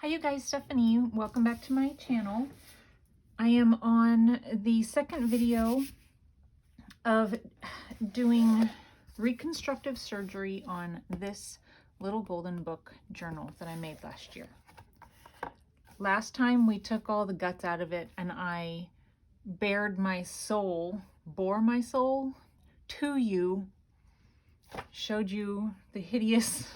Hi you guys, Stephanie. Welcome back to my channel. I am on the second video of doing reconstructive surgery on this little golden book journal that I made last year. Last time we took all the guts out of it and I bared my soul, bore my soul to you, showed you the hideous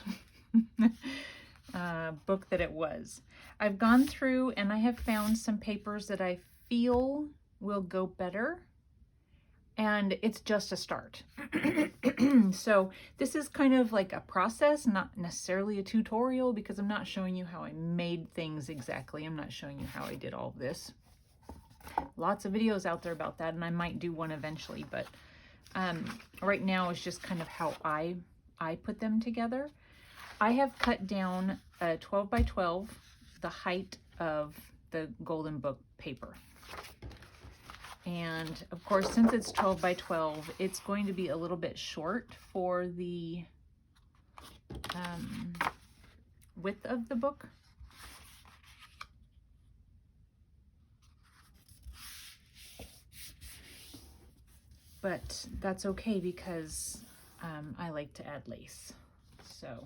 book that it was. I've gone through and I have found some papers that I feel will go better, and it's just a start. So this is kind of like a process, not necessarily a tutorial, because I'm not showing you how I made things exactly. I'm not showing you how I did all of this. Lots of videos out there about that, and I might do one eventually, but right now it's just kind of how I put them together. I have cut down a 12 by 12, the height of the golden book paper. And of course, since it's 12 by 12, it's going to be a little bit short for the width of the book. But that's okay because I like to add lace. So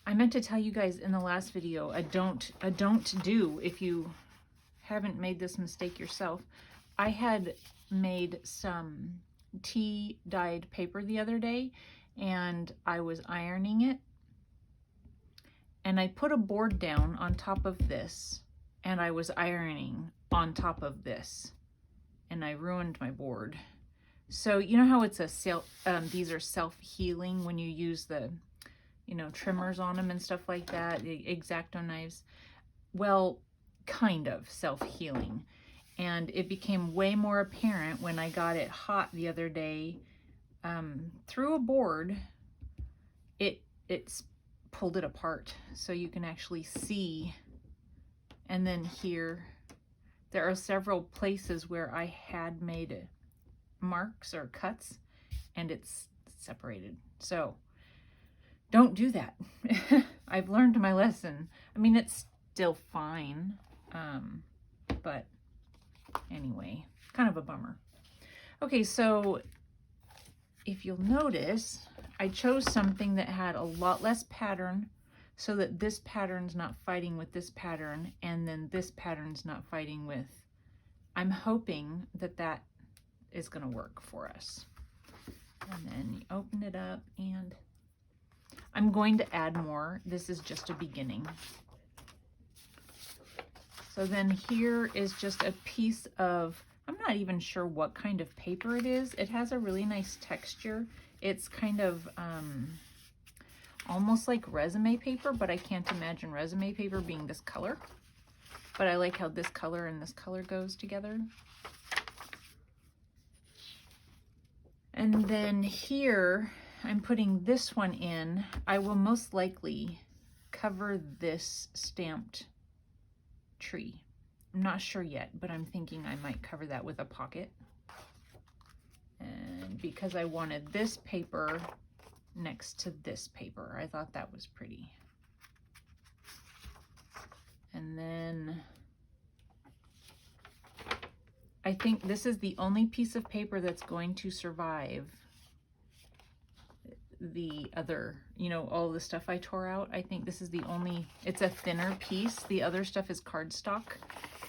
I meant to tell you guys in the last video, a don't do if you haven't made this mistake yourself. I had made some tea dyed paper the other day and I was ironing it, and I put a board down on top of this and I was ironing on top of this and I ruined my board. So you know how it's a these are self-healing when you use the trimmers on them and stuff like that, the X-Acto knives. Well, kind of self-healing. And it became way more apparent when I got it hot the other day through a board. It's pulled it apart so you can actually see. And then here, there are several places where I had made marks or cuts and it's separated. So don't do that. I've learned my lesson. I mean, it's still fine, but anyway, kind of a bummer. Okay, so if you'll notice, I chose something that had a lot less pattern so that this pattern's not fighting with this pattern, and then this pattern's not fighting with. I'm hoping that that is going to work for us. And then you open it up, and I'm going to add more. This is just a beginning. So then here is just a piece of, I'm not even sure what kind of paper it is. It has a really nice texture. It's kind of almost like resume paper, but I can't imagine resume paper being this color. But I like how this color and this color goes together. And then here, I'm putting this one in. I will most likely cover this stamped tree. I'm not sure yet, but I'm thinking I might cover that with a pocket. And because I wanted this paper next to this paper, I thought that was pretty. And then I think this is the only piece of paper that's going to survive the other, all the stuff I tore out. I think this is the only, it's a thinner piece. The other stuff is cardstock.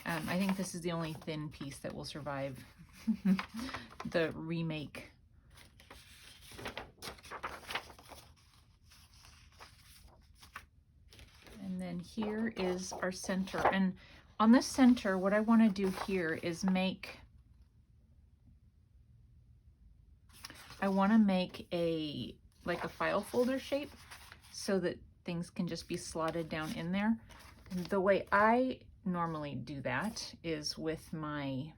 I think this is the only thin piece that will survive the remake. And then here is our center. And on the center, what I want to do here is I want to make like a file folder shape so that things can just be slotted down in there. And the way I normally do that is with my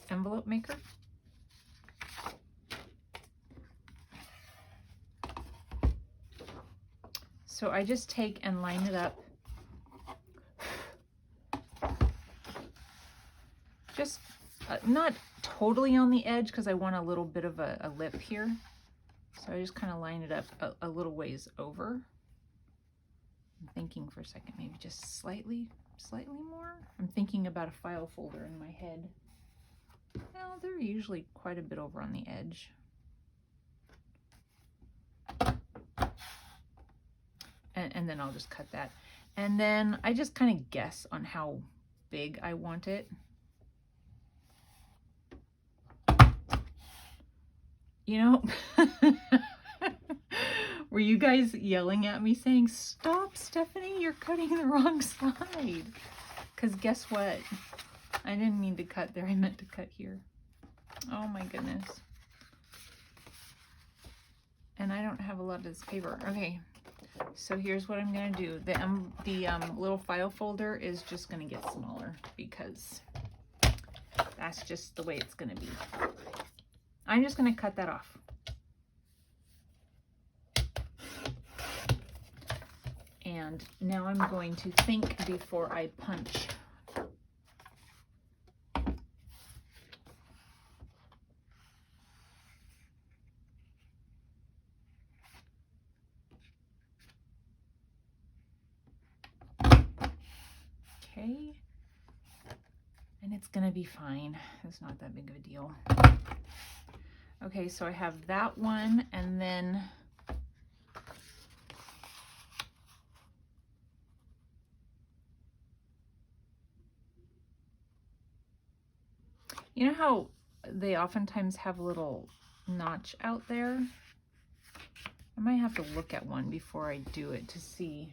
envelope maker. So I just take and line it up just not totally on the edge because I want a little bit of a lip here. So I just kind of line it up a little ways over. I'm thinking for a second, maybe just slightly more. I'm thinking about a file folder in my head. Well, they're usually quite a bit over on the edge. And then I'll just cut that. And then I just kind of guess on how big I want it. You know, were you guys yelling at me saying, "Stop, Stephanie, you're cutting the wrong side"? Because guess what? I didn't mean to cut there. I meant to cut here. Oh my goodness. And I don't have a lot of this paper. Okay, so here's what I'm gonna do. The little file folder is just gonna get smaller because that's just the way it's gonna be. I'm just gonna cut that off. And now I'm going to think before I punch. Okay, and it's gonna be fine. It's not that big of a deal. Okay, so I have that one, and then you know how they oftentimes have a little notch out there? I might have to look at one before I do it to see.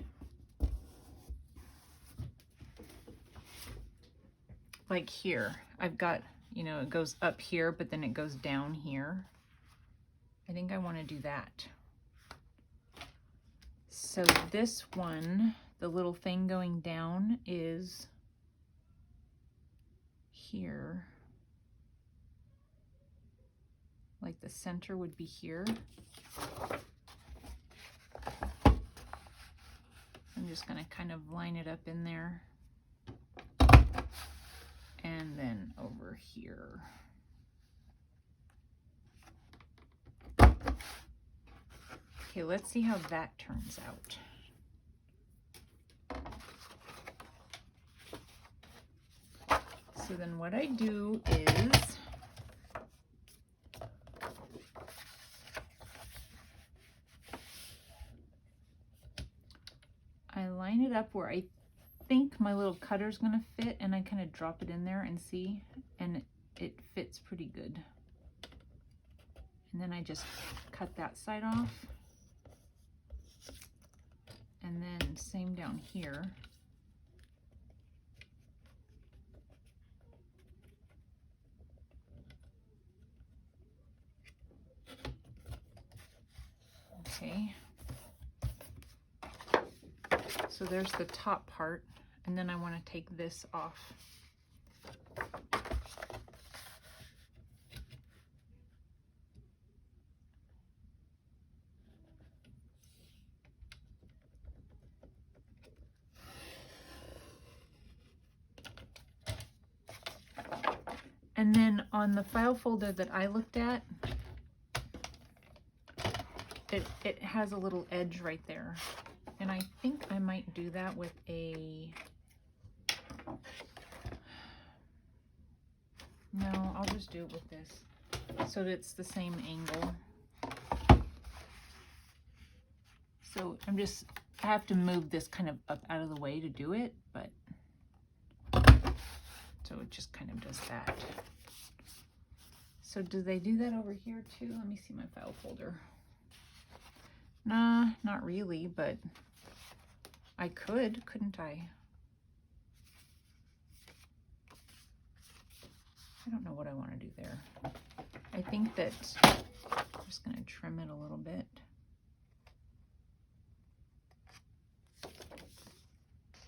Like here, I've got, you know, it goes up here, but then it goes down here. I think I want to do that. So this one, the little thing going down is here. Like the center would be here. I'm just going to kind of line it up in there. And then over here. Okay, let's see how that turns out. So then what I do is I line it up where I think my little cutter's gonna fit, and I kind of drop it in there and see, and it fits pretty good. And then I just cut that side off, and then same down here. Okay, so there's the top part, and then I want to take this off. And then on the file folder that I looked at, it has a little edge right there. And I think I might do that with a, no, I'll just do it with this, so that it's the same angle. So I have to move this kind of up out of the way to do it, but, so it just kind of does that. So do they do that over here too? Let me see my file folder. Nah, not really, but I could, couldn't I? I don't know what I want to do there. I think that I'm just going to trim it a little bit.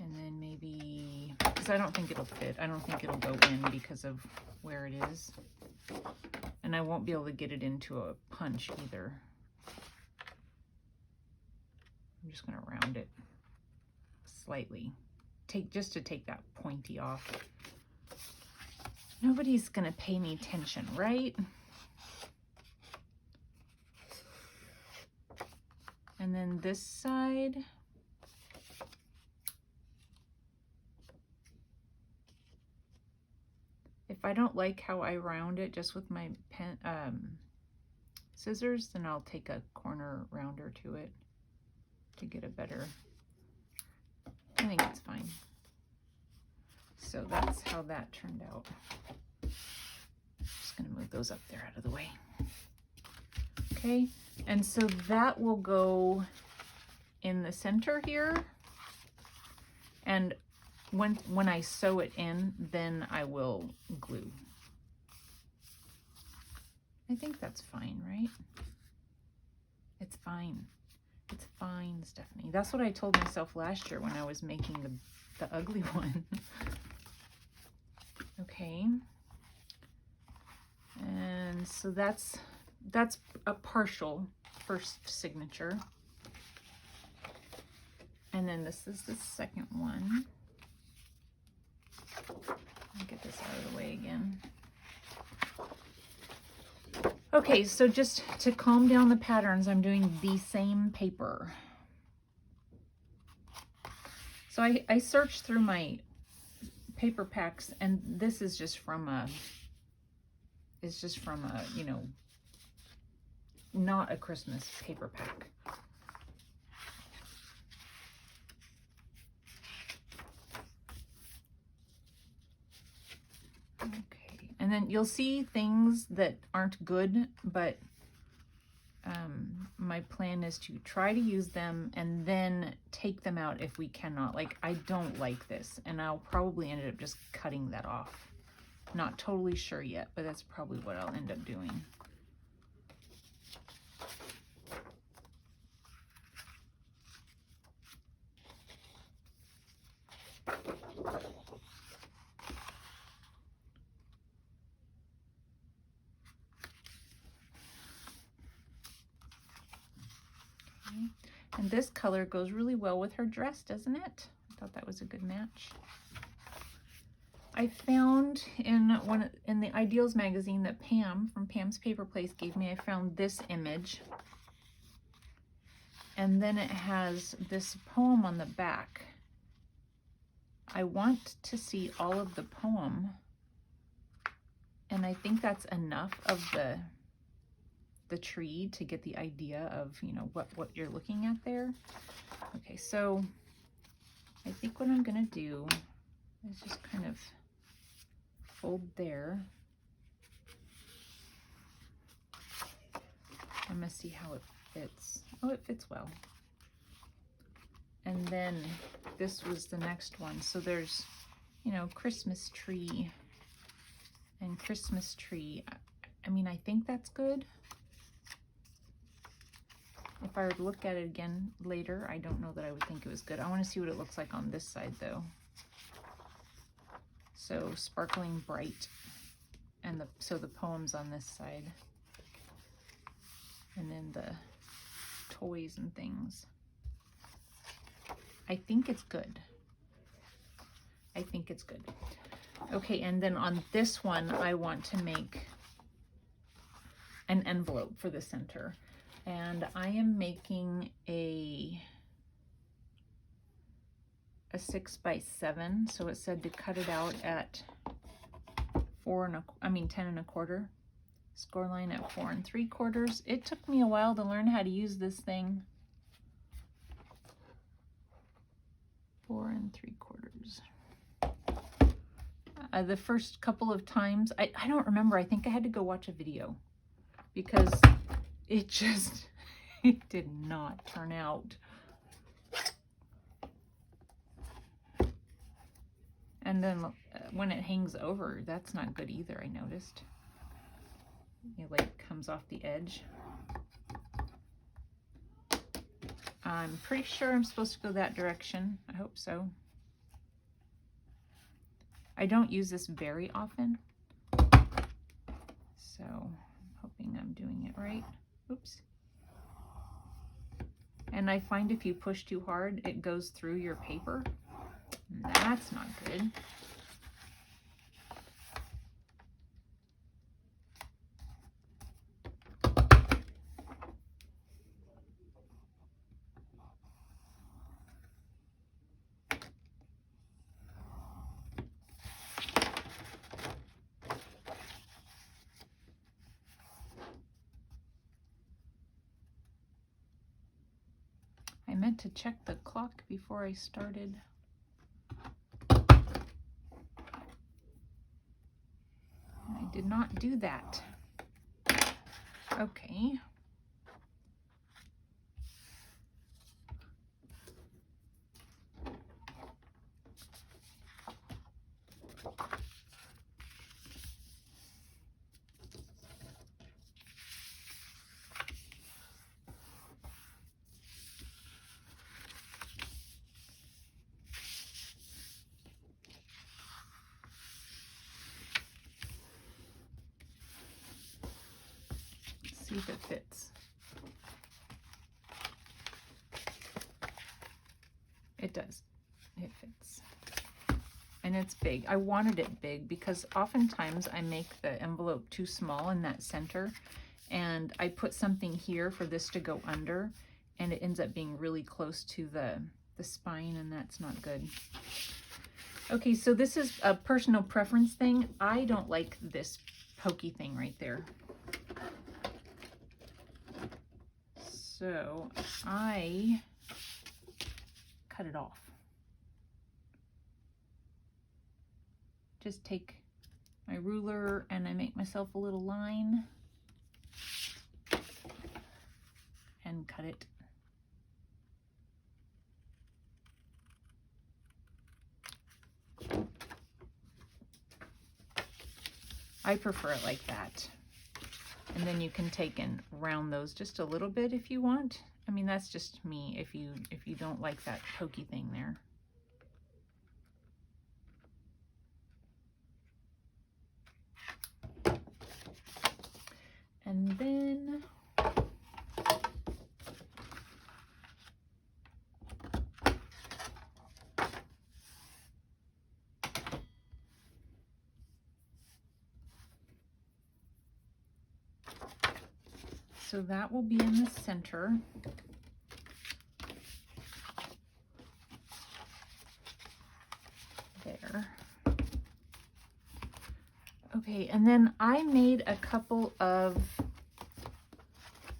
And then maybe, because I don't think it'll fit. I don't think it'll go in because of where it is. And I won't be able to get it into a punch either. I'm just going to round it slightly. Just to take that pointy off. Nobody's going to pay me attention, right? And then this side, I don't like how I round it just with my pen, scissors, then I'll take a corner rounder to it to get a better, I think it's fine. So that's how that turned out. Just gonna move those up there out of the way. Okay, and so that will go in the center here. And when I sew it in, then I will glue. I think that's fine, right? It's fine. It's fine, Stephanie. That's what I told myself last year when I was making the ugly one. Okay. And so that's a partial first signature. And then this is the second one. I'll get this out of the way again. Okay, so just to calm down the patterns, I'm doing the same paper. So I searched through my paper packs, and this is just from a, it's just from a, you know, not a Christmas paper pack. Okay, and then you'll see things that aren't good, but my plan is to try to use them and then take them out if we cannot. Like, I don't like this, and I'll probably end up just cutting that off. Not totally sure yet, but that's probably what I'll end up doing. And this color goes really well with her dress, doesn't it? I thought that was a good match. I found in the Ideals magazine that Pam from Pam's Paper Place gave me, I found this image. And then it has this poem on the back. I want to see all of the poem. And I think that's enough of the tree to get the idea of, you know, what you're looking at there. Okay, so I think what I'm gonna do is just kind of fold there. I'm gonna see how it fits. Oh, it fits well. And then this was the next one. So there's, you know, Christmas tree and Christmas tree. I mean, I think that's good. If I were to look at it again later, I don't know that I would think it was good. I want to see what it looks like on this side though. So sparkling bright, and so the poem's on this side, and then the toys and things. I think it's good. I think it's good. Okay, and then on this one, I want to make an envelope for the center. And I am making a 6x7. So it said to cut it out at 10 1/4. Score line at 4 3/4. It took me a while to learn how to use this thing. 4 3/4. The first couple of times, I don't remember. I think I had to go watch a video because it just, it did not turn out. And then when it hangs over, that's not good either, I noticed. It like comes off the edge. I'm pretty sure I'm supposed to go that direction. I hope so. I don't use this very often, so I'm hoping I'm doing it right. Oops. And I find if you push too hard, it goes through your paper. That's not good. meant to check the clock before I started. I did not do that. Okay. See if it fits. It does. It fits. And it's big. I wanted it big because oftentimes I make the envelope too small in that center, and I put something here for this to go under, and it ends up being really close to the spine, and that's not good. Okay, so this is a personal preference thing. I don't like this pokey thing right there. So I cut it off. Just take my ruler and I make myself a little line and cut it. I prefer it like that. And then you can take and round those just a little bit if you want. I mean, that's just me if you don't like that pokey thing there. And then so that will be in the center. There. Okay, and then I made a couple of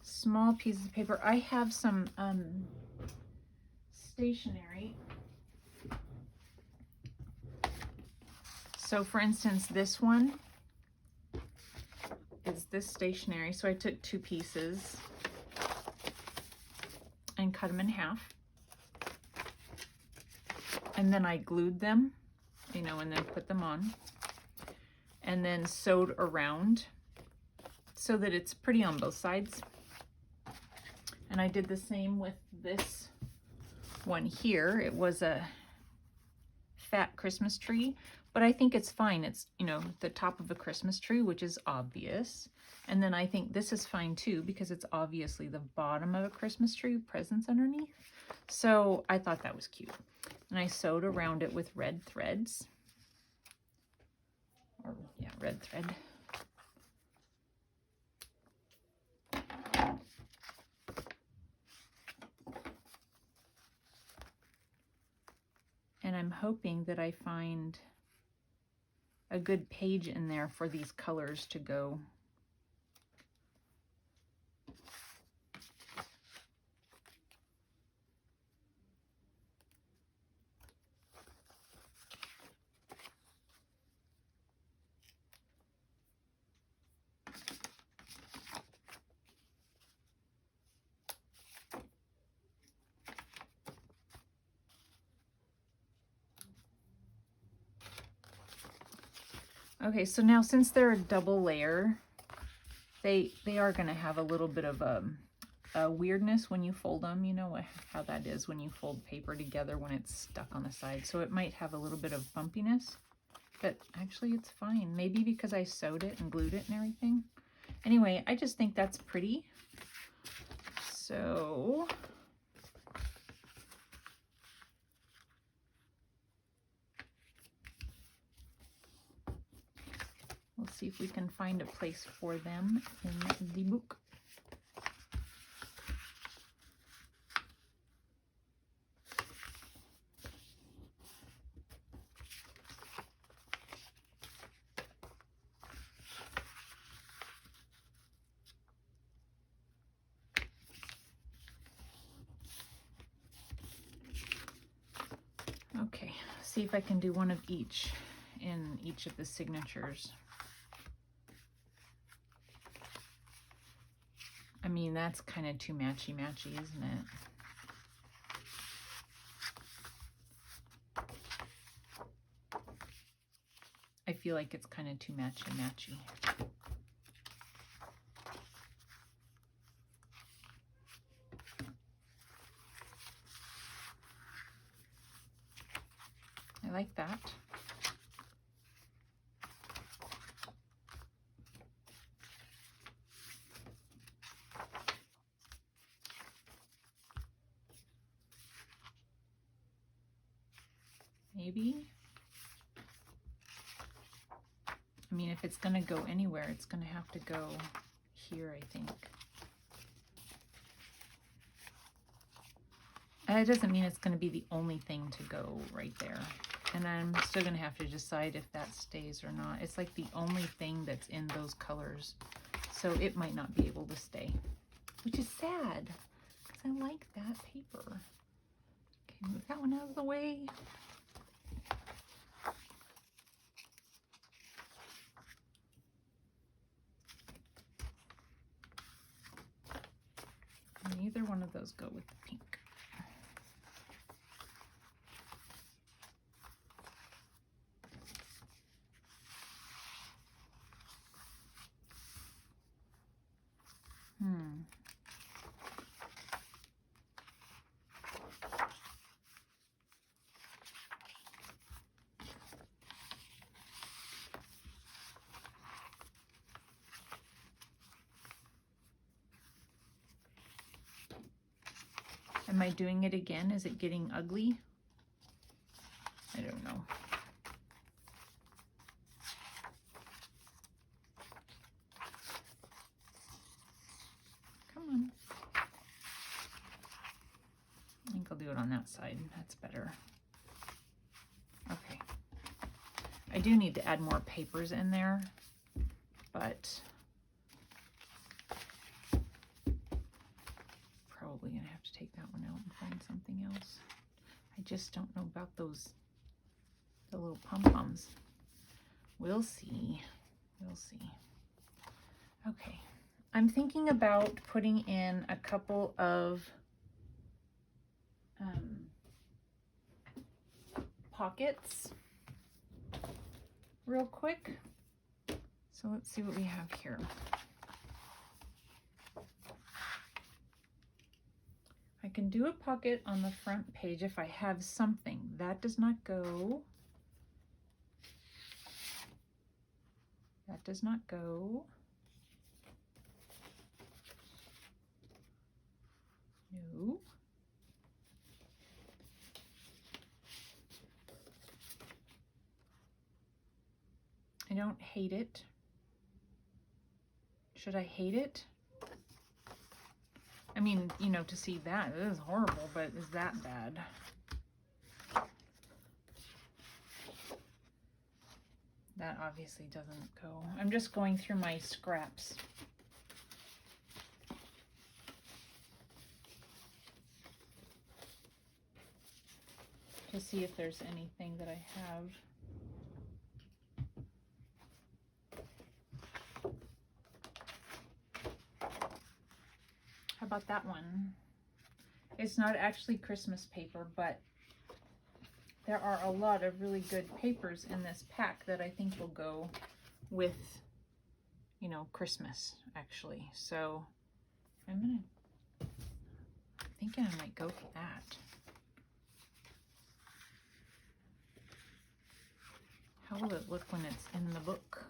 small pieces of paper. I have some stationery. So for instance, this one is this stationery. So I took 2 pieces and cut them in half. And then I glued them, you know, and then put them on. And then sewed around so that it's pretty on both sides. And I did the same with this one here. It was a fat Christmas tree, but I think it's fine. It's, you know, the top of a Christmas tree, which is obvious. And then I think this is fine too, because it's obviously the bottom of a Christmas tree, presents underneath. So I thought that was cute. And I sewed around it with red threads. Or, yeah, red thread. And I'm hoping that I find a good page in there for these colors to go. Okay, so now since they're a double layer, they are going to have a little bit of a weirdness when you fold them. You know how that is when you fold paper together when it's stuck on the side. So it might have a little bit of bumpiness, but actually it's fine. Maybe because I sewed it and glued it and everything. Anyway, I just think that's pretty. So we'll see if we can find a place for them in the book. see if I can do one of each in each of the signatures. I mean, that's kind of too matchy-matchy, isn't it? I feel like it's kind of too matchy-matchy. I like that. Maybe. I mean, if it's going to go anywhere, it's going to have to go here, I think. And it doesn't mean it's going to be the only thing to go right there. And I'm still going to have to decide if that stays or not. It's like the only thing that's in those colors. So it might not be able to stay, which is sad because I like that paper. Okay, move that one out of the way. Neither one of those go with the pink. Am I doing it again? Is it getting ugly? I don't know. Come on. I think I'll do it on that side. That's better. Okay. I do need to add more papers in there, but probably gonna have to take that one out and find something else. I just don't know about those, the little pom-poms. We'll see. We'll see. Okay. I'm thinking about putting in a couple of pockets real quick. So let's see what we have here. I can do a pocket on the front page if I have something. That does not go. That does not go. No. I don't hate it. Should I hate it? I mean, you know, to see that, it is horrible, but is that bad? That obviously doesn't go. I'm just going through my scraps. To see if there's anything that I have. How about that one? It's not actually Christmas paper, but there are a lot of really good papers in this pack that I think will go with, you know, Christmas, actually. So I'm thinking I might go for that. How will it look when it's in the book?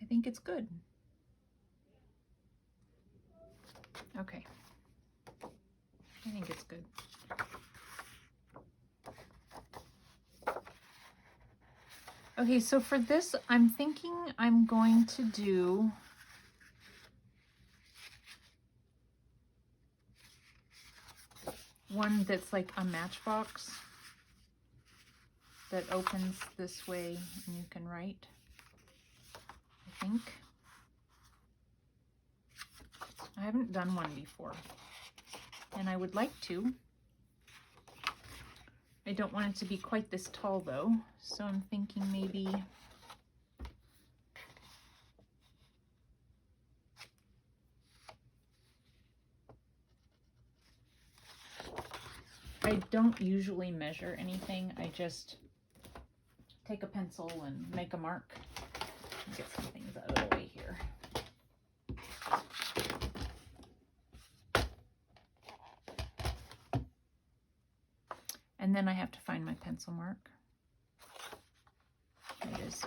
I think it's good. Okay. I think it's good. Okay, so for this, I'm thinking I'm going to do one that's like a matchbox that opens this way and you can write, I think. I haven't done one before. and I would like to. I don't want it to be quite this tall though, so I'm thinking maybe I don't usually measure anything. I just take a pencil and make a mark. Get some things out of the way here. And then I have to find my pencil mark. There it is.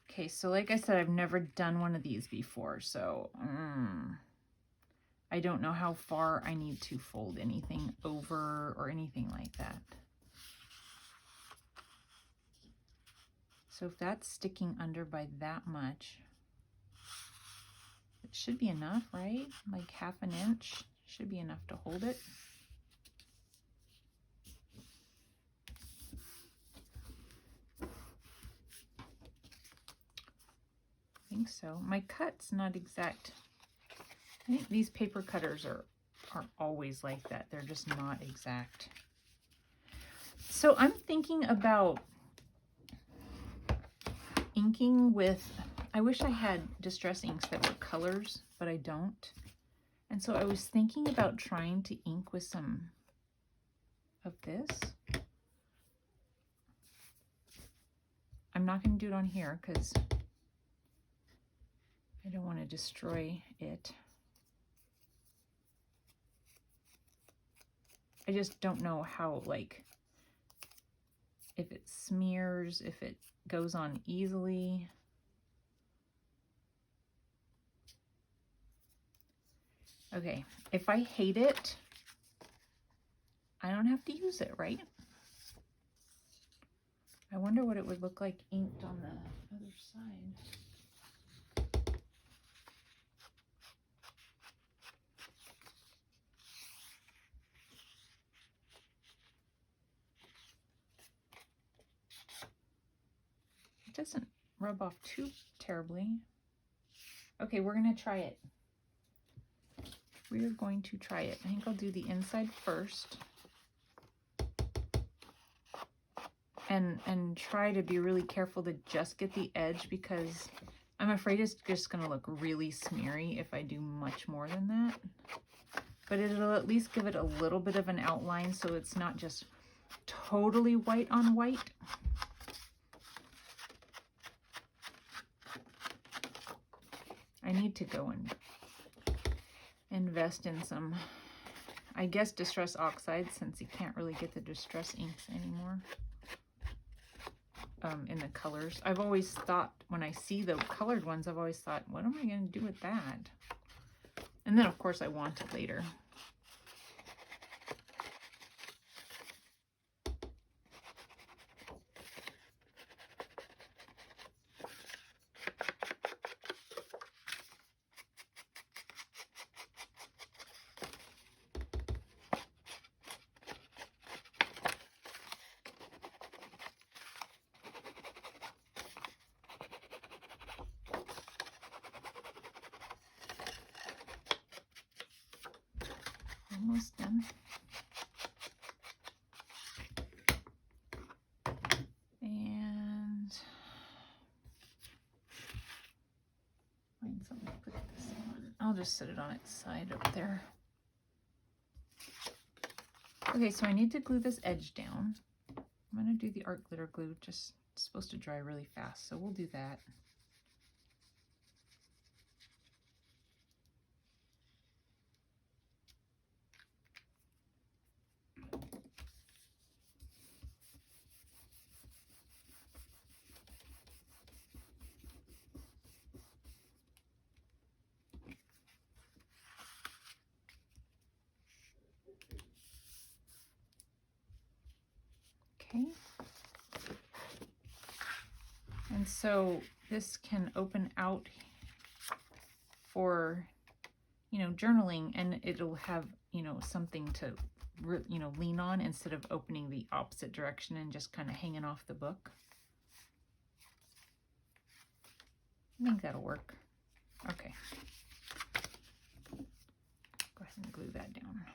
Okay, so like I said, I've never done one of these before, so I don't know how far I need to fold anything over or anything like that. So if that's sticking under by that much, it should be enough, right? Like ½ an inch should be enough to hold it. I think so. My cut's not exact. I think these paper cutters are always like that. They're just not exact. So I'm thinking about inking with, I wish I had distress inks that were colors, but I don't. And so I was thinking about trying to ink with some of this. I'm not going to do it on here because I don't want to destroy it. I just don't know how, like, if it smears, if it goes on easily. Okay, if I hate it, I don't have to use it, right? I wonder what it would look like inked on the other side. It doesn't rub off too terribly. Okay, we're going to try it. We're going to try it. I think I'll do the inside first. And try to be really careful to just get the edge, because I'm afraid it's just going to look really smeary if I do much more than that. But it'll at least give it a little bit of an outline so it's not just totally white on white. I need to go and invest in some, I guess, distress oxide, since you can't really get the distress inks anymore in the colors. I've always thought, when I see the colored ones, I've always thought, what am I going to do with that? And then, of course, I want it later. Almost done. And find something to put this on. I'll just set it on its side up there. Okay, so I need to glue this edge down. I'm going to do the art glitter glue, just it's supposed to dry really fast, so we'll do that. Okay. And so this can open out for you know, journaling, and it'll have, you know, something to, you know, lean on instead of opening the opposite direction and just kind of hanging off the book. I think that'll work. Okay. Go ahead and glue that down.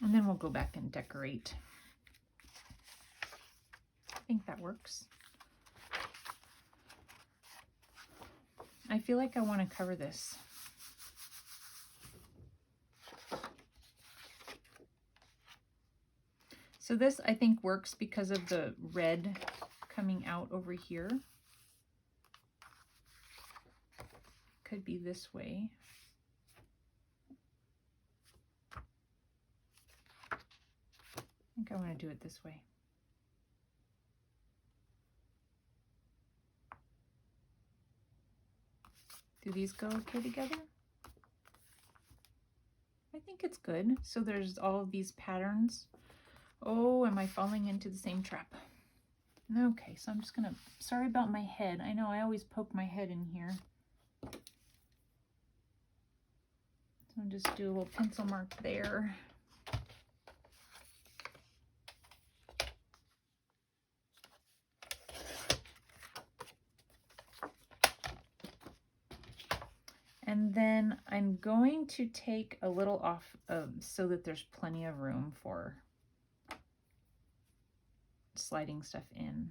And then we'll go back and decorate. I think that works. I feel like I want to cover this. So this, I think, works because of the red coming out over here. Could be this way. I think I want to do it this way. Do these go okay together? I think it's good. So there's all of these patterns. Oh, am I falling into the same trap? Okay, so I'm just gonna, sorry about my head. I know I always poke my head in here. So I'll just do a little pencil mark there. And then I'm going to take a little off so that there's plenty of room for sliding stuff in.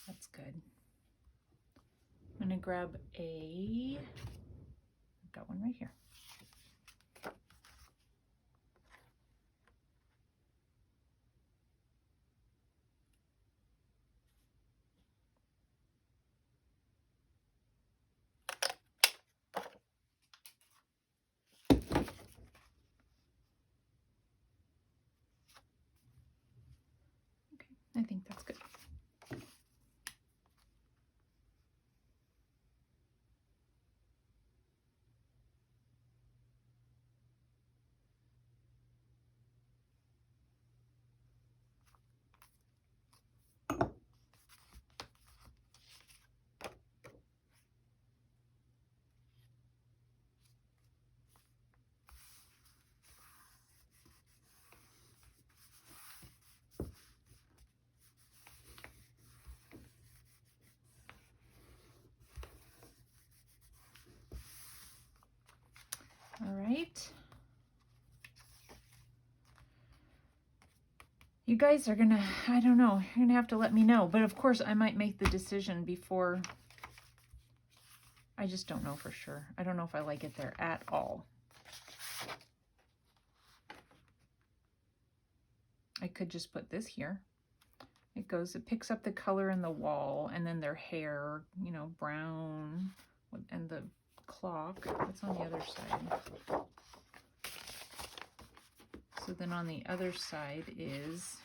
That's good. I'm going to grab I've got one right here. Okay, I think that's good. All right. You guys are gonna, I don't know, you're gonna have to let me know. But of course, I might make the decision before. I just don't know for sure. I don't know if I like it there at all. I could just put this here. It picks up the color in the wall, and then their hair, you know, brown, and the clock that's on the other side. So then on the other side is,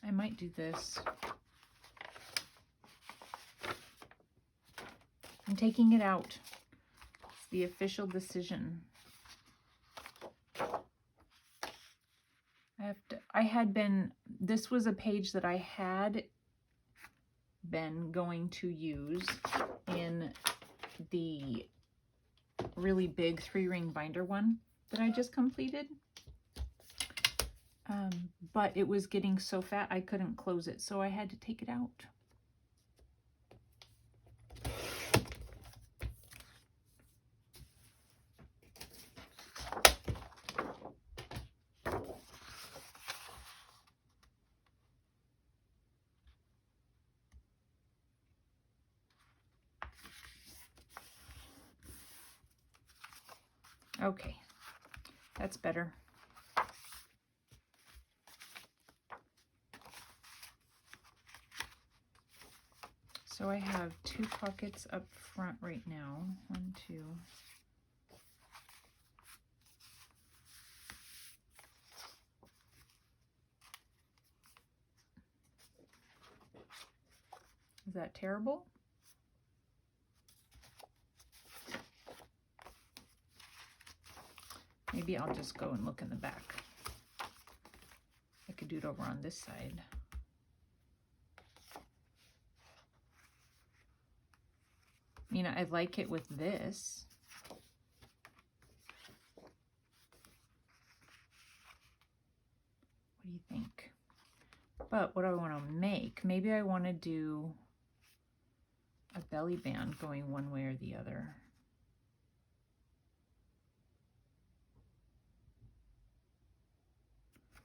I might do this. I'm taking it out. It's the official decision. This was a page that I had been going to use in the really big 3-ring binder one that I just completed. But it was getting so fat I couldn't close it, so I had to take it out. Okay, that's better. So I have 2 pockets up front right now. 1, 2. Is that terrible? Maybe I'll just go and look in the back. I could do it over on this side. You know, I like it with this. What do you think? But what do I want to make? Maybe I want to do a belly band going one way or the other.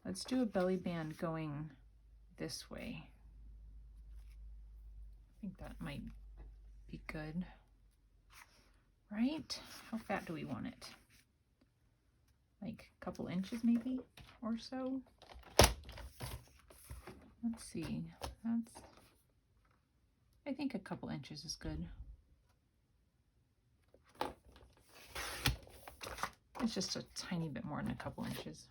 Let's do a belly band going this way. I think that might be good. Right? How fat do we want it? Like a couple inches maybe or so? Let's see. I think a couple inches is good. It's just a tiny bit more than a couple inches.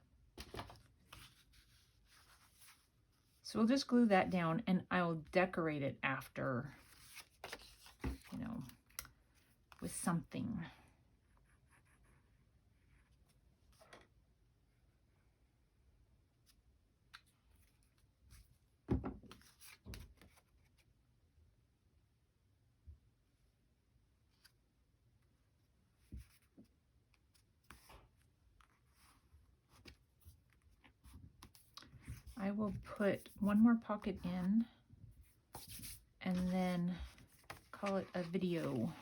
So we'll just glue that down and I'll decorate it after, you know, with something. I will put one more pocket in and then call it a video.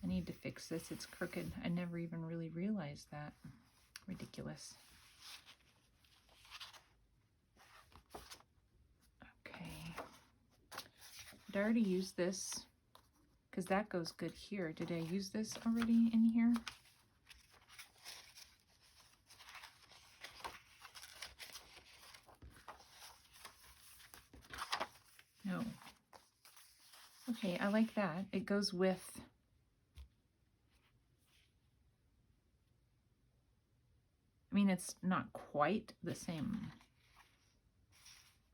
I need to fix this. It's crooked. I never even really realized that. Ridiculous. Okay. Did I already use this? Because that goes good here. Did I use this already in here? No. Okay, I like that. It goes with... I mean, it's not quite the same.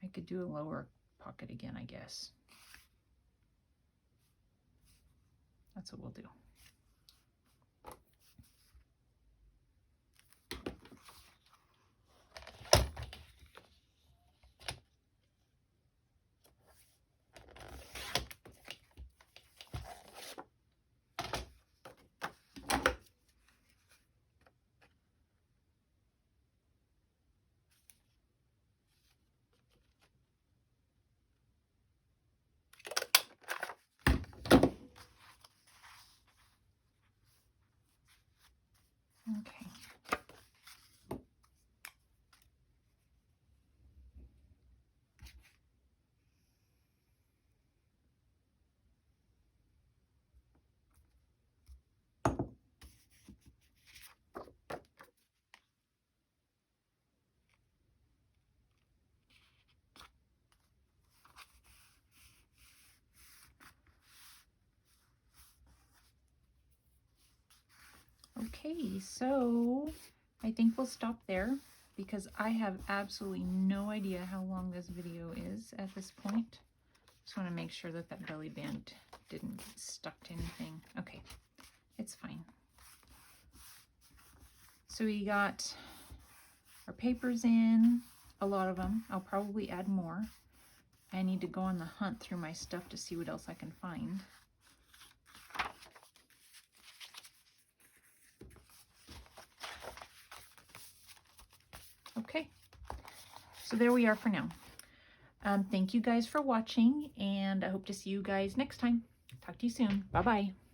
I could do a lower pocket again, I guess. That's what we'll do. Okay. Okay, so I think we'll stop there because I have absolutely no idea how long this video is at this point. Just want to make sure that that belly band didn't get stuck to anything. Okay, it's fine. So we got our papers in, a lot of them. I'll probably add more. I need to go on the hunt through my stuff to see what else I can find. Okay, so there we are for now. Thank you guys for watching, and I hope to see you guys next time. Talk to you soon. Bye-bye.